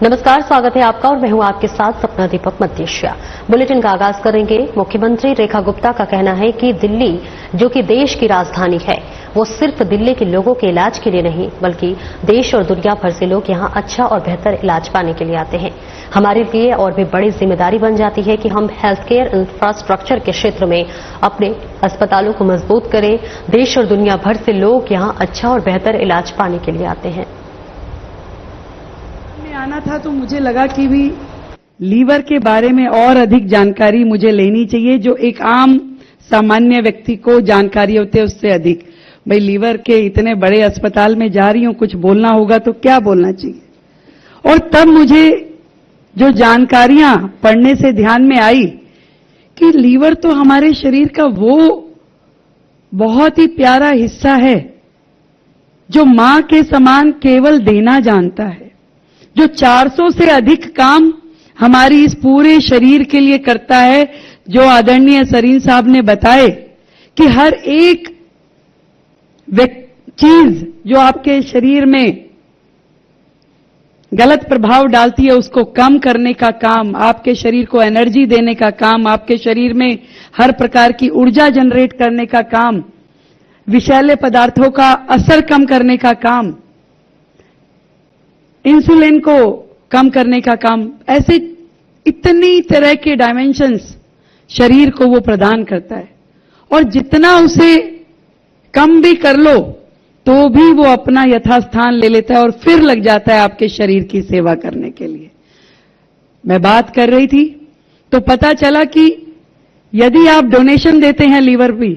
नमस्कार, स्वागत है आपका और मैं हूं आपके साथ सपना दीपक मध्येशिया। बुलेटिन का आगाज करेंगे। मुख्यमंत्री रेखा गुप्ता का कहना है कि दिल्ली, जो कि देश की राजधानी है, वो सिर्फ दिल्ली के लोगों के इलाज के लिए नहीं बल्कि देश और दुनिया भर से लोग यहां अच्छा और बेहतर इलाज पाने के लिए आते हैं। हमारे लिए और भी बड़ी जिम्मेदारी बन जाती है कि हम हेल्थ केयर इंफ्रास्ट्रक्चर के क्षेत्र में अपने अस्पतालों को मजबूत करें। देश और दुनिया भर से लोग यहां अच्छा और बेहतर इलाज पाने के लिए आते हैं। आना था तो मुझे लगा कि भी लीवर के बारे में और अधिक जानकारी मुझे लेनी चाहिए, जो एक आम सामान्य व्यक्ति को जानकारी होती है उससे अधिक। भाई, लीवर के इतने बड़े अस्पताल में जा रही हूं, कुछ बोलना होगा तो क्या बोलना चाहिए। और तब मुझे जो जानकारियां पढ़ने से ध्यान में आई कि लीवर तो हमारे शरीर का वो बहुत ही प्यारा हिस्सा है जो मां के समान केवल देना जानता है, जो 400 से अधिक काम हमारी इस पूरे शरीर के लिए करता है। जो आदरणीय सरीन साहब ने बताए कि हर एक चीज जो आपके शरीर में गलत प्रभाव डालती है उसको कम करने का काम, आपके शरीर को एनर्जी देने का काम, आपके शरीर में हर प्रकार की ऊर्जा जनरेट करने का काम, विषैले पदार्थों का असर कम करने का काम, इंसुलिन को कम करने का काम, ऐसे इतनी तरह के डायमेंशंस शरीर को वो प्रदान करता है। और जितना उसे कम भी कर लो तो भी वो अपना यथास्थान ले लेता है और फिर लग जाता है आपके शरीर की सेवा करने के लिए। मैं बात कर रही थी तो पता चला कि यदि आप डोनेशन देते हैं लीवर भी,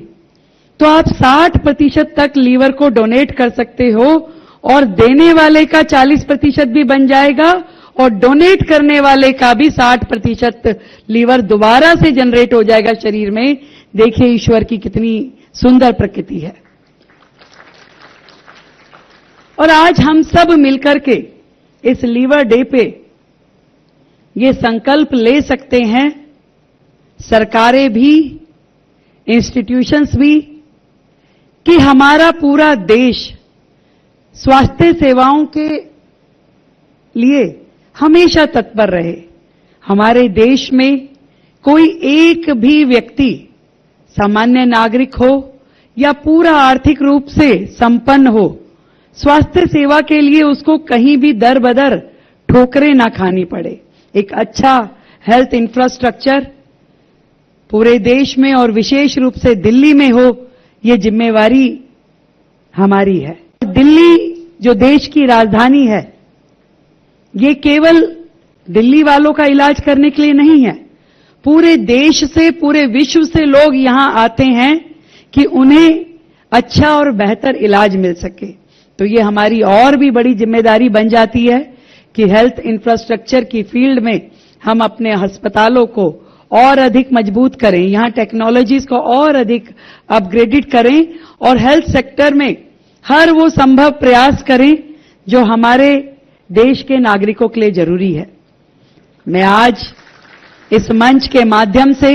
तो आप 60% तक लीवर को डोनेट कर सकते हो और देने वाले का 40% भी बन जाएगा और डोनेट करने वाले का भी 60% लीवर दोबारा से जनरेट हो जाएगा शरीर में। देखिए ईश्वर की कितनी सुंदर प्रकृति है। और आज हम सब मिलकर के इस लीवर डे पे ये संकल्प ले सकते हैं, सरकारें भी, इंस्टीट्यूशंस भी, कि हमारा पूरा देश स्वास्थ्य सेवाओं के लिए हमेशा तत्पर रहे। हमारे देश में कोई एक भी व्यक्ति, सामान्य नागरिक हो या पूरा आर्थिक रूप से संपन्न हो, स्वास्थ्य सेवा के लिए उसको कहीं भी दर बदर ठोकरें ना खानी पड़े। एक अच्छा हेल्थ इंफ्रास्ट्रक्चर पूरे देश में और विशेष रूप से दिल्ली में हो, ये जिम्मेवारी हमारी है। दिल्ली जो देश की राजधानी है, ये केवल दिल्ली वालों का इलाज करने के लिए नहीं है। पूरे देश से, पूरे विश्व से लोग यहां आते हैं कि उन्हें अच्छा और बेहतर इलाज मिल सके। तो ये हमारी और भी बड़ी जिम्मेदारी बन जाती है कि हेल्थ इंफ्रास्ट्रक्चर की फील्ड में हम अपने अस्पतालों को और अधिक मजबूत करें, यहां टेक्नोलॉजीज को और अधिक अपग्रेडेड करें और हेल्थ सेक्टर में हर वो संभव प्रयास करें जो हमारे देश के नागरिकों के लिए जरूरी है। मैं आज इस मंच के माध्यम से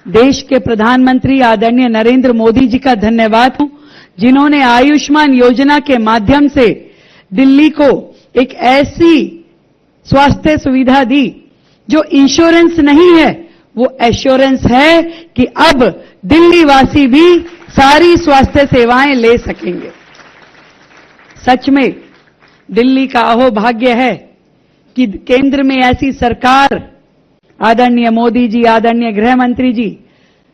देश के प्रधानमंत्री आदरणीय नरेंद्र मोदी जी का धन्यवाद हूं, जिन्होंने आयुष्मान योजना के माध्यम से दिल्ली को एक ऐसी स्वास्थ्य सुविधा दी जो इंश्योरेंस नहीं है, वो एश्योरेंस है कि अब दिल्ली वासी भी सारी स्वास्थ्य सेवाएं ले सकेंगे। सच में दिल्ली का अहोभाग्य है कि केंद्र में ऐसी सरकार, आदरणीय मोदी जी, आदरणीय गृह मंत्री जी,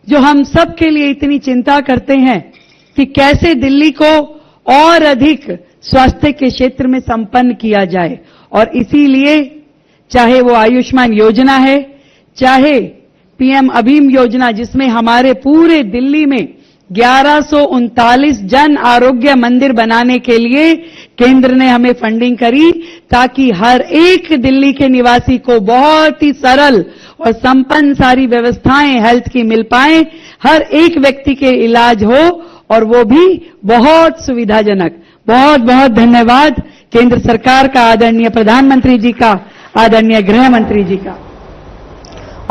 जो हम सब के लिए इतनी चिंता करते हैं कि कैसे दिल्ली को और अधिक स्वास्थ्य के क्षेत्र में संपन्न किया जाए। और इसीलिए चाहे वो आयुष्मान योजना है, चाहे पीएम अभीम योजना, जिसमें हमारे पूरे दिल्ली में 1139 जन आरोग्य मंदिर बनाने के लिए केंद्र ने हमें फंडिंग करी, ताकि हर एक दिल्ली के निवासी को बहुत ही सरल और संपन्न सारी व्यवस्थाएं हेल्थ की मिल पाए, हर एक व्यक्ति के इलाज हो और वो भी बहुत सुविधाजनक। बहुत बहुत धन्यवाद केंद्र सरकार का, आदरणीय प्रधानमंत्री जी का, आदरणीय गृह मंत्री जी का।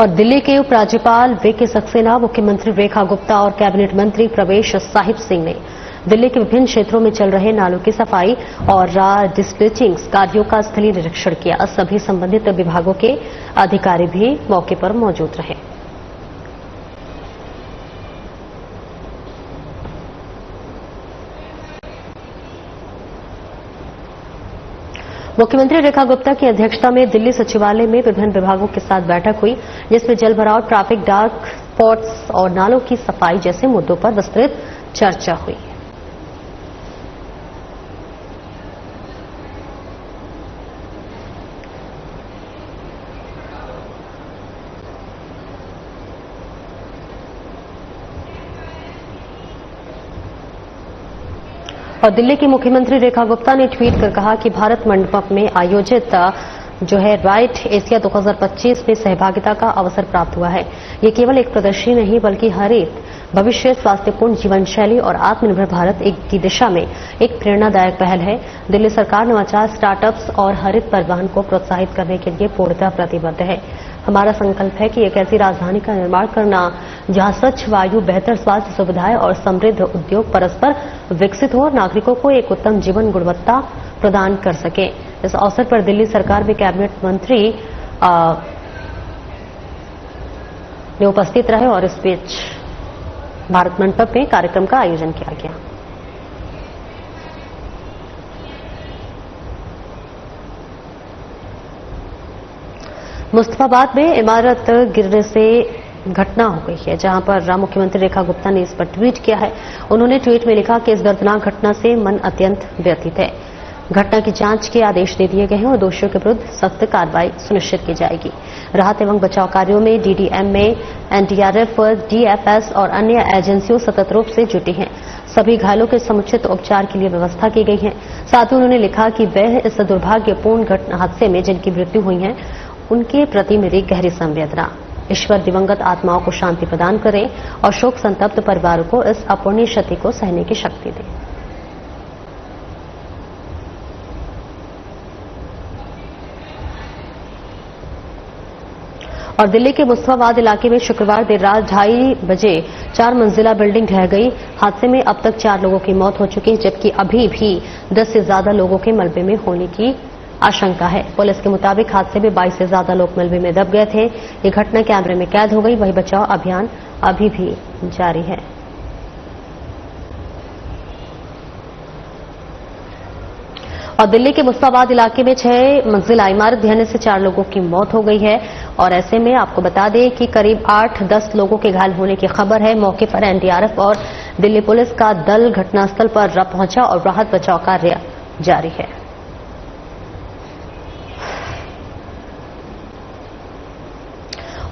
और दिल्ली के उपराज्यपाल वीके सक्सेना, मुख्यमंत्री रेखा गुप्ता और कैबिनेट मंत्री प्रवेश साहिब सिंह ने दिल्ली के विभिन्न क्षेत्रों में चल रहे नालों की सफाई और डिस्पेचिंग कार्यों का स्थलीय निरीक्षण किया। सभी संबंधित विभागों के अधिकारी भी मौके पर मौजूद रहे। मुख्यमंत्री रेखा गुप्ता की अध्यक्षता में दिल्ली सचिवालय में विभिन्न विभागों के साथ बैठक हुई, जिसमें जल भराव, ट्रैफिक, डार्क स्पॉट्स और नालों की सफाई जैसे मुद्दों पर विस्तृत चर्चा हुई। और दिल्ली की मुख्यमंत्री रेखा गुप्ता ने ट्वीट कर कहा कि भारत मंडपम में आयोजित राइट एशिया 2025 में सहभागिता का अवसर प्राप्त हुआ है। ये केवल एक प्रदर्शनी नहीं बल्कि हरित भविष्य, स्वास्थ्यपूर्ण जीवन शैली और आत्मनिर्भर भारत की दिशा में एक प्रेरणादायक पहल है। दिल्ली सरकार नवाचार, स्टार्टअप्स और हरित परिवहन को प्रोत्साहित करने के लिए पूर्णतः प्रतिबद्ध है। हमारा संकल्प है कि एक ऐसी राजधानी का निर्माण करना जहां स्वच्छ वायु, बेहतर स्वास्थ्य सुविधाएं और समृद्ध उद्योग परस्पर विकसित हो और नागरिकों को एक उत्तम जीवन गुणवत्ता प्रदान कर सके। इस अवसर पर दिल्ली सरकार में कैबिनेट मंत्री ने उपस्थित रहे और इस बीच भारत मंडपम में कार्यक्रम का आयोजन किया गया। मुस्तफाबाद में इमारत गिरने से घटना हो गई है, जहां पर मुख्यमंत्री रेखा गुप्ता ने इस पर ट्वीट किया है। उन्होंने ट्वीट में लिखा कि इस दर्दनाक घटना से मन अत्यंत व्यथित है। घटना की जांच के आदेश दे दिए गए हैं और दोषियों के विरुद्ध सख्त कार्रवाई सुनिश्चित की जाएगी। राहत एवं बचाव कार्यों में डीडीएम में एनडीआरएफ, डीएफएस और अन्य एजेंसियों सतत रूप से जुटी हैं। सभी घायलों के समुचित उपचार के लिए व्यवस्था की गई है। साथ ही उन्होंने लिखा कि वह इस दुर्भाग्यपूर्ण हादसे में जिनकी मृत्यु हुई है उनके प्रति मेरी गहरी संवेदना। ईश्वर दिवंगत आत्माओं को शांति प्रदान करे और शोक संतप्त परिवारों को इस अपूर्णीय क्षति को सहने की शक्ति दे। और दिल्ली के मुस्तफाबाद इलाके में शुक्रवार देर रात 2:30 बजे 4 मंजिला बिल्डिंग ढह गई। हादसे में अब तक 4 लोगों की मौत हो चुकी है, जबकि अभी भी 10 से ज्यादा लोगों के मलबे में होने की आशंका है। पुलिस के मुताबिक हादसे में 22 से ज्यादा लोग मलबे में दब गए थे। ये घटना कैमरे में कैद हो गई। वहीं बचाव अभियान अभी भी जारी है। और दिल्ली के मुस्तफाबाद इलाके में 6 मंजिला इमारत गिरने से 4 लोगों की मौत हो गई है। और ऐसे में आपको बता दें कि करीब 8-10 लोगों के घायल होने की खबर है। मौके पर एनडीआरएफ और दिल्ली पुलिस का दल घटनास्थल पर पहुंचा और राहत बचाव कार्य जारी है।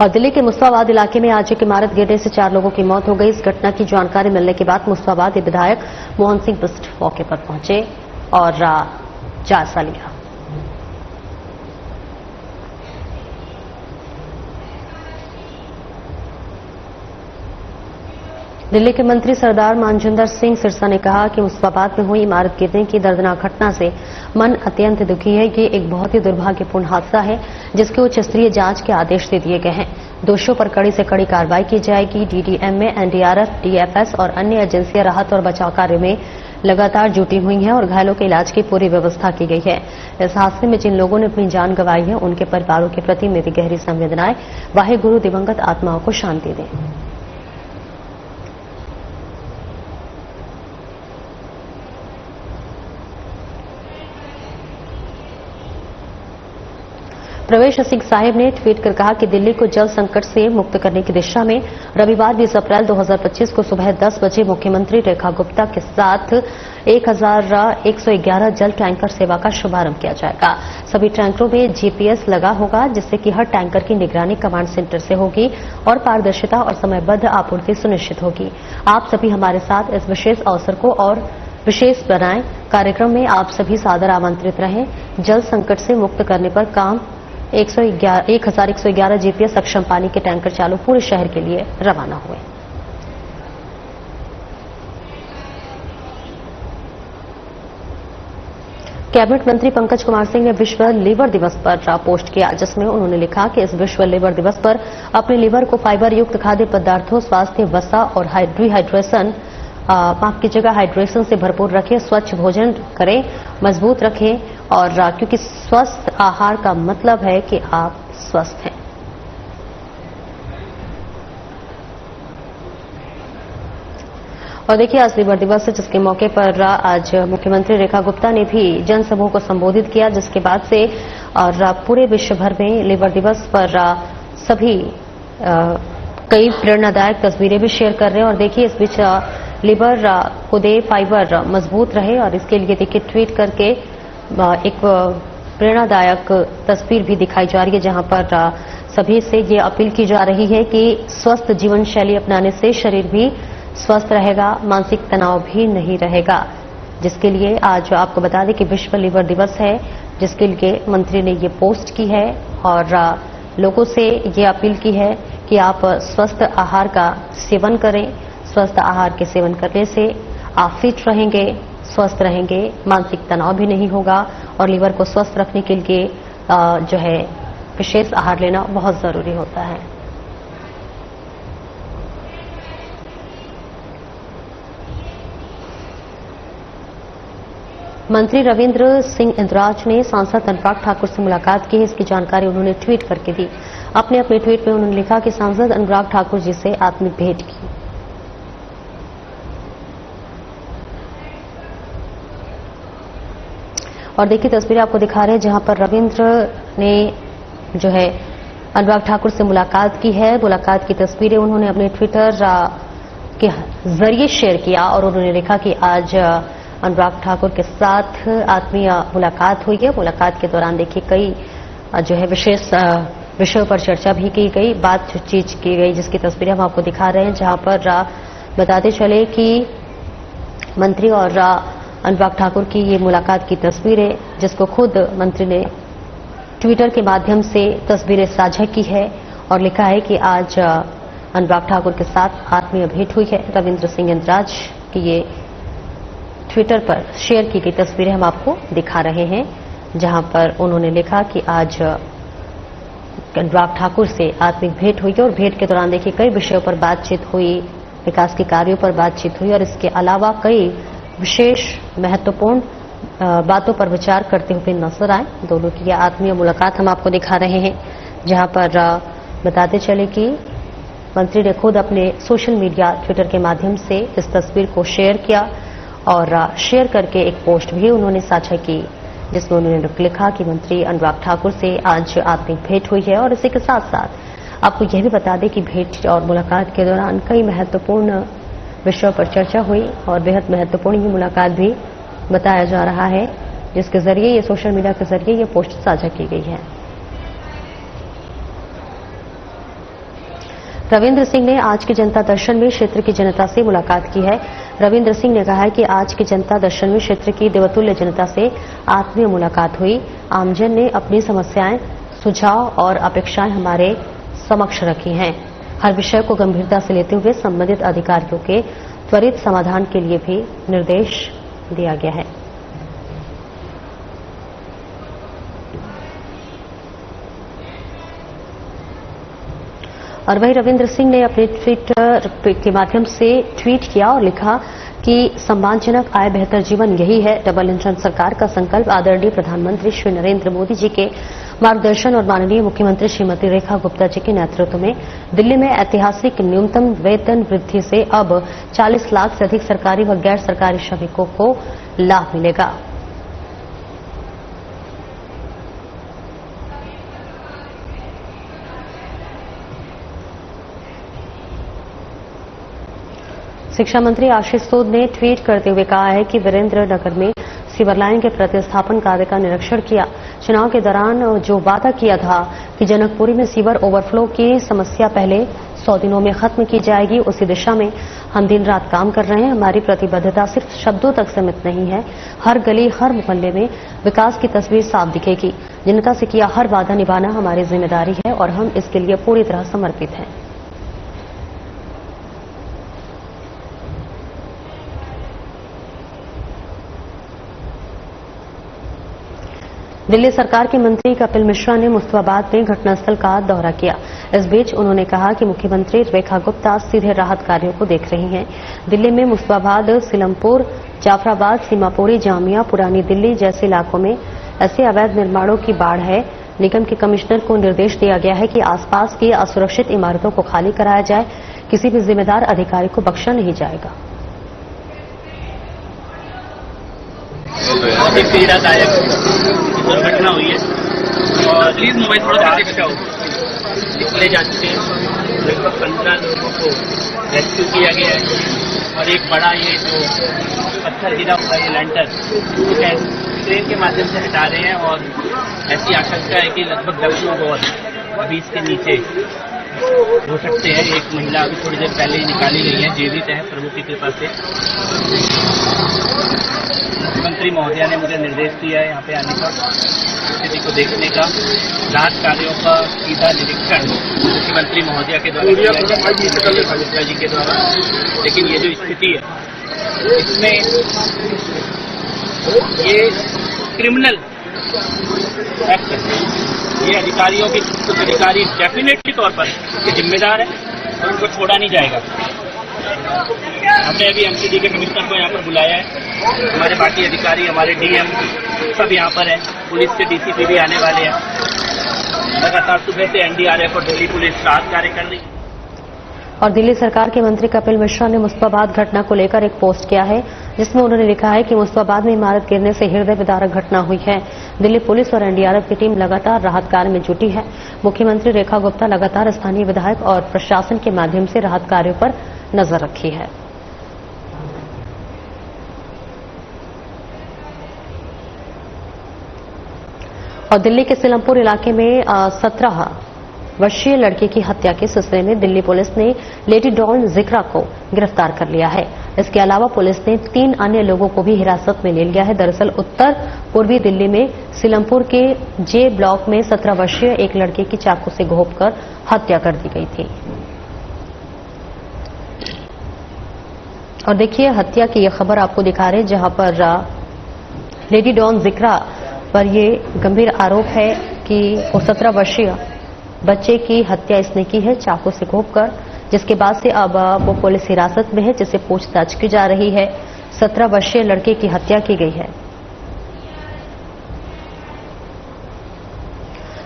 और दिल्ली के मुस्तफाबाद इलाके में आज एक इमारत गिरने से 4 लोगों की मौत हो गई। इस घटना की जानकारी मिलने के बाद मुस्तफाबाद विधायक मोहन सिंह बिष्ट मौके पर पहुंचे और जायजा लिया। दिल्ली के मंत्री सरदार मानजिंदर सिंह सिरसा ने कहा कि मुस्तफाबाद में हुई इमारत गिरने की दर्दनाक घटना से मन अत्यंत दुखी है। ये एक बहुत ही दुर्भाग्यपूर्ण हादसा है, जिसके उच्च स्तरीय जांच के आदेश दे दिए गए हैं। दोषियों पर कड़ी से कड़ी कार्रवाई की जाएगी। डीडीएम में एनडीआरएफ, डीएफएस और अन्य एजेंसियां राहत और बचाव कार्य में लगातार जुटी हुई हैं और घायलों के इलाज की पूरी व्यवस्था की गई है। इस हादसे में जिन लोगों ने अपनी जान गंवाई है उनके परिवारों के प्रति मेरी गहरी संवेदनाएं। वाहेगुरु दिवंगत आत्माओं को शांति दें। प्रवेश सिंह साहिब ने ट्वीट कर कहा कि दिल्ली को जल संकट से मुक्त करने की दिशा में रविवार 20 अप्रैल 2025 को सुबह 10 बजे मुख्यमंत्री रेखा गुप्ता के साथ 1111 जल टैंकर सेवा का शुभारंभ किया जाएगा। सभी टैंकरों में जीपीएस लगा होगा, जिससे कि हर टैंकर की निगरानी कमांड सेंटर से होगी और पारदर्शिता और समयबद्ध आपूर्ति सुनिश्चित होगी। आप सभी हमारे साथ इस विशेष अवसर को और विशेष बनाएं। कार्यक्रम में आप सभी सादर आमंत्रित रहें। जल संकट से मुक्त करने पर काम 1111 जीपीएस सक्षम पानी के टैंकर चालू पूरे शहर के लिए रवाना हुए। कैबिनेट मंत्री पंकज कुमार सिंह ने विश्व लीवर दिवस पर पोस्ट किया, जिसमें उन्होंने लिखा कि इस विश्व लीवर दिवस पर अपने लीवर को फाइबर युक्त खाद्य पदार्थों, स्वास्थ्य, वसा और डिहाइड्रेशन माफ कीजिएगा, हाइड्रेशन से भरपूर रखें, स्वच्छ भोजन करें, मजबूत रखें और क्योंकि स्वस्थ आहार का मतलब है कि आप स्वस्थ हैं। और देखिए, आज लीवर दिवस है, जिसके मौके पर आज मुख्यमंत्री रेखा गुप्ता ने भी जनसमूह को संबोधित किया, जिसके बाद से और पूरे विश्व भर में लीवर दिवस पर सभी कई प्रेरणादायक तस्वीरें भी शेयर कर रहे हैं। और देखिए, इस बीच लीवर को दे फाइबर मजबूत रहे और इसके लिए देखिए ट्वीट करके एक प्रेरणादायक तस्वीर भी दिखाई जा रही है, जहां पर सभी से ये अपील की जा रही है कि स्वस्थ जीवन शैली अपनाने से शरीर भी स्वस्थ रहेगा, मानसिक तनाव भी नहीं रहेगा। जिसके लिए आज आपको बता दें कि विश्व लीवर दिवस है, जिसके लिए मंत्री ने ये पोस्ट की है और लोगों से ये अपील की है कि आप स्वस्थ आहार का सेवन करें। स्वस्थ आहार के सेवन करने से आप फिट रहेंगे, स्वस्थ रहेंगे, मानसिक तनाव भी नहीं होगा और लीवर को स्वस्थ रखने के लिए जो है विशेष आहार लेना बहुत जरूरी होता है। मंत्री रविंद्र सिंह इंद्राज ने सांसद अनुराग ठाकुर से मुलाकात की है। इसकी जानकारी उन्होंने ट्वीट करके दी। अपने ट्वीट में उन्होंने लिखा कि सांसद अनुराग ठाकुर जी से आत्मिक भेंट की। और देखिए, तस्वीरें आपको दिखा रहे हैं जहां पर रविंद्र ने जो है अनुराग ठाकुर से मुलाकात की है। मुलाकात की तस्वीरें उन्होंने अपने ट्विटर के जरिए शेयर किया और उन्होंने लिखा कि आज अनुराग ठाकुर के साथ आत्मीय मुलाकात हुई है। मुलाकात के दौरान देखिए कई जो है विशेष विषयों पर चर्चा भी की गई, बातचीत की गई, जिसकी तस्वीरें हम आपको दिखा रहे हैं। जहां पर बताते चले कि मंत्री और अनुराग ठाकुर की ये मुलाकात की तस्वीरें, जिसको खुद मंत्री ने ट्विटर के माध्यम से तस्वीरें साझा की है और लिखा है कि आज अनुराग ठाकुर के साथ आत्मीय भेंट हुई है। रविंद्र सिंह इंद्राज की ये ट्विटर पर शेयर की गई तस्वीरें हम आपको दिखा रहे हैं, जहां पर उन्होंने लिखा कि आज अनुराग ठाकुर से आत्मिक भेंट हुई है और भेंट के दौरान देखिए कई विषयों पर बातचीत हुई, विकास के कार्यों पर बातचीत हुई और इसके अलावा कई विशेष महत्वपूर्ण बातों पर विचार करते हुए नजर आए। दोनों की यह आत्मीय मुलाकात हम आपको दिखा रहे हैं, जहां पर बताते चले कि मंत्री ने खुद अपने सोशल मीडिया ट्विटर के माध्यम से इस तस्वीर को शेयर किया और शेयर करके एक पोस्ट भी उन्होंने साझा की, जिसमें उन्होंने लिखा कि मंत्री अनुराग ठाकुर से आज आत्मिक भेंट हुई है। और इसी के साथ साथ आपको यह भी बता दें कि भेंट और मुलाकात के दौरान कई महत्वपूर्ण विषयों पर चर्चा हुई और बेहद महत्वपूर्ण ये मुलाकात भी बताया जा रहा है, जिसके जरिए ये सोशल मीडिया के जरिए ये पोस्ट साझा की गई है। रविंद्र सिंह ने आज के जनता दर्शन में क्षेत्र की जनता से मुलाकात की है। रविंद्र सिंह ने कहा है कि आज के जनता दर्शन में क्षेत्र की देवतुल्य जनता से आत्मीय मुलाकात हुई। आमजन ने अपनी समस्याएं, सुझाव और अपेक्षाएं हमारे समक्ष रखी हैं। हर विषय को गंभीरता से लेते हुए संबंधित अधिकारियों के त्वरित समाधान के लिए भी निर्देश दिया गया है। और वहीं रविंद्र सिंह ने अपने ट्विटर के माध्यम से ट्वीट किया और लिखा कि सम्मानजनक आय बेहतर जीवन यही है डबल इंजन सरकार का संकल्प। आदरणीय प्रधानमंत्री श्री नरेंद्र मोदी जी के मार्गदर्शन और माननीय मुख्यमंत्री श्रीमती रेखा गुप्ता जी के नेतृत्व में दिल्ली में ऐतिहासिक न्यूनतम वेतन वृद्धि से अब 40 लाख से अधिक सरकारी व गैर सरकारी श्रमिकों को लाभ मिलेगा। शिक्षा मंत्री आशीष सूद ने ट्वीट करते हुए कहा है कि वीरेंद्र नगर में सीवर लाइन के प्रतिस्थापन कार्य का निरीक्षण किया। चुनाव के दौरान जो वादा किया था कि जनकपुरी में सीवर ओवरफ्लो की समस्या पहले 100 दिनों में खत्म की जाएगी, उसी दिशा में हम दिन रात काम कर रहे हैं। हमारी प्रतिबद्धता सिर्फ शब्दों तक सीमित नहीं है, हर गली हर मोहल्ले में विकास की तस्वीर साफ दिखेगी। जनता से किया हर वादा निभाना हमारी जिम्मेदारी है और हम इसके लिए पूरी तरह समर्पित हैं। दिल्ली सरकार के मंत्री कपिल मिश्रा ने मुस्तफाबाद में घटनास्थल का दौरा किया। इस बीच उन्होंने कहा कि मुख्यमंत्री रेखा गुप्ता सीधे राहत कार्यों को देख रही हैं। दिल्ली में मुस्तफाबाद, सीलमपुर, जाफराबाद, सीमापुरी, जामिया, पुरानी दिल्ली जैसे इलाकों में ऐसे अवैध निर्माणों की बाढ़ है। निगम के कमिश्नर को निर्देश दिया गया है कि आसपास की असुरक्षित इमारतों को खाली कराया जाए। किसी भी जिम्मेदार अधिकारी को बख्शा नहीं जाएगा। बहुत ही पीड़ादायक दुर्घटना हुई है और प्लीज मोबाइल थोड़ा निकले जा चुके हैं। लगभग 15 लोगों को रेस्क्यू किया गया है और एक बड़ा ये जो पत्थर गिरा हुआ ये लैंटर ट्रेन के माध्यम से हटा रहे हैं और ऐसी आशंका है कि लगभग 10 लोग और अभी इसके नीचे हो सकते हैं। एक महिला अभी थोड़ी देर पहले ही निकाली गई है, जीवित है प्रभु की कृपा से। मुख्यमंत्री महोदया ने मुझे निर्देश दिया है यहाँ पे आने का, स्थिति को देखने का, राहत कार्यों का सीधा निरीक्षण मुख्यमंत्री महोदया के द्वारा जी के द्वारा। लेकिन ये जो स्थिति है इसमें ये क्रिमिनल एक्ट है। ये अधिकारियों के कुछ अधिकारी डेफिनेटली तौर पर ये जिम्मेदार है और उनको छोड़ा नहीं जाएगा। हमने अभी एमसीडी के कमिश्नर को यहाँ पर बुलाया है। हमारे बाकी अधिकारी, हमारे डीएम सब यहाँ पर हैं। पुलिस के डीसीपी भी आने वाले हैं। लगातार सुबह से एनडीआरएफ और दिल्ली पुलिस राहत कार्य कर रही है। और दिल्ली सरकार के मंत्री कपिल मिश्रा ने मुस्तफाबाद घटना को लेकर एक पोस्ट किया है, जिसमें उन्होंने लिखा है कि मुस्तफाबाद में इमारत गिरने से हृदय विदारक घटना हुई है। दिल्ली पुलिस और एनडीआरएफ की टीम लगातार राहत कार्य में जुटी है। मुख्यमंत्री रेखा गुप्ता लगातार स्थानीय विधायक और प्रशासन के माध्यम से राहत कार्यों पर नजर रखी है। और दिल्ली के सीलमपुर इलाके में 17 वर्षीय लड़के की हत्या के सिलसिले में दिल्ली पुलिस ने लेडी डॉन जिक्रा को गिरफ्तार कर लिया है। इसके अलावा पुलिस ने 3 अन्य लोगों को भी हिरासत में ले लिया है। दरअसल उत्तर पूर्वी दिल्ली में सीलमपुर के जे ब्लॉक में 17 वर्षीय एक लड़के की चाकू से घोंपकर हत्या कर दी गई थी। और देखिए हत्या की यह खबर आपको दिखा रहे हैं, जहां पर लेडी डॉन जिक्रा पर यह गंभीर आरोप है कि वो 17 वर्षीय बच्चे की हत्या इसने की है चाकू से घोंपकर, जिसके बाद से अब वो पुलिस हिरासत में है, जिसे पूछताछ की जा रही है। 17 वर्षीय लड़के की हत्या की गई है।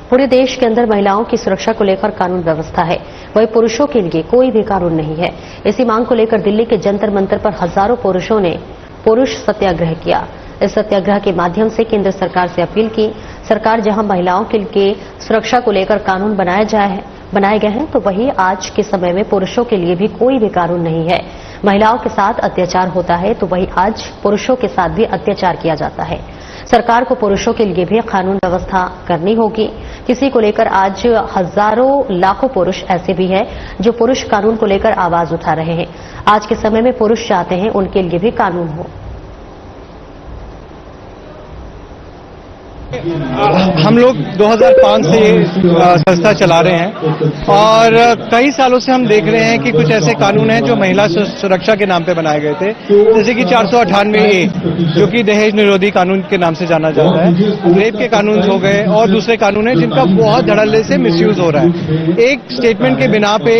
पूरे देश के अंदर महिलाओं की सुरक्षा को लेकर कानून व्यवस्था है, वहीं पुरुषों के लिए कोई भी कानून नहीं है। इसी मांग को लेकर दिल्ली के जंतर मंतर पर हजारों पुरुषों ने पुरुष सत्याग्रह किया। इस सत्याग्रह के माध्यम से केंद्र सरकार से अपील की, सरकार जहां महिलाओं के लिए सुरक्षा को लेकर कानून बनाए गए हैं, तो वहीं आज के समय में पुरुषों के लिए भी कोई भी कानून नहीं है। महिलाओं के साथ अत्याचार होता है तो वहीं आज पुरुषों के साथ भी अत्याचार किया जाता है। सरकार को पुरुषों के लिए भी कानून व्यवस्था करनी होगी। किसी को लेकर आज हजारों लाखों पुरुष ऐसे भी हैं जो पुरुष कानून को लेकर आवाज उठा रहे हैं। आज के समय में पुरुष चाहते हैं उनके लिए भी कानून हो। हम लोग 2005 से संस्था चला रहे हैं और कई सालों से हम देख रहे हैं कि कुछ ऐसे कानून हैं जो महिला सुरक्षा के नाम पे बनाए गए थे, जैसे कि 498A जो कि दहेज निरोधी कानून के नाम से जाना जाता है, रेप के कानून हो गए और दूसरे कानून हैं जिनका बहुत धड़ल्ले से मिसयूज हो रहा है। एक स्टेटमेंट के बिना पे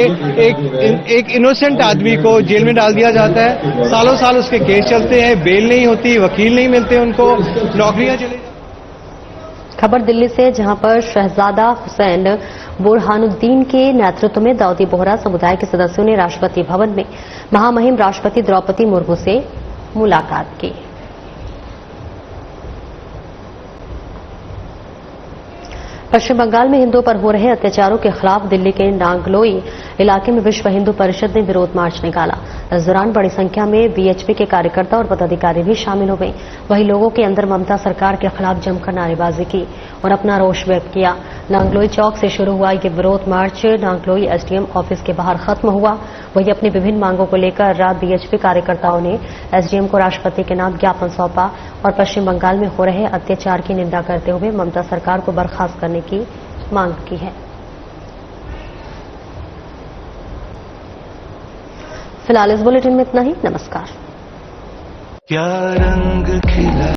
एक इनोसेंट आदमी को जेल में डाल दिया जाता है, सालों साल उसके केस चलते हैं, बेल नहीं होती, वकील नहीं मिलते उनको, नौकरियां चली। खबर दिल्ली से, जहां पर शहजादा हुसैन बुरहानुद्दीन के नेतृत्व में दाऊदी बोहरा समुदाय के सदस्यों ने राष्ट्रपति भवन में महामहिम राष्ट्रपति द्रौपदी मुर्मू से मुलाकात की। पश्चिम बंगाल में हिंदुओं पर हो रहे अत्याचारों के खिलाफ दिल्ली के नांगलोई इलाके में विश्व हिंदू परिषद ने विरोध मार्च निकाला। इस दौरान बड़ी संख्या में बीएचपी के कार्यकर्ता और पदाधिकारी भी शामिल हो गए। वहीं लोगों के अंदर ममता सरकार के खिलाफ जमकर नारेबाजी की और अपना रोष व्यक्त किया। नांगलोई चौक से शुरू हुआ ये विरोध मार्च नांगलोई एसडीएम ऑफिस के बाहर खत्म हुआ। वहीं अपनी विभिन्न मांगों को लेकर बीएचपी कार्यकर्ताओं ने एसडीएम को राष्ट्रपति के नाम ज्ञापन सौंपा और पश्चिम बंगाल में हो रहे अत्याचार की निंदा करते हुए ममता सरकार को बर्खास्त करने की मांग की है। फिलहाल इस बुलेटिन में इतना ही। नमस्कार। क्या रंग खिला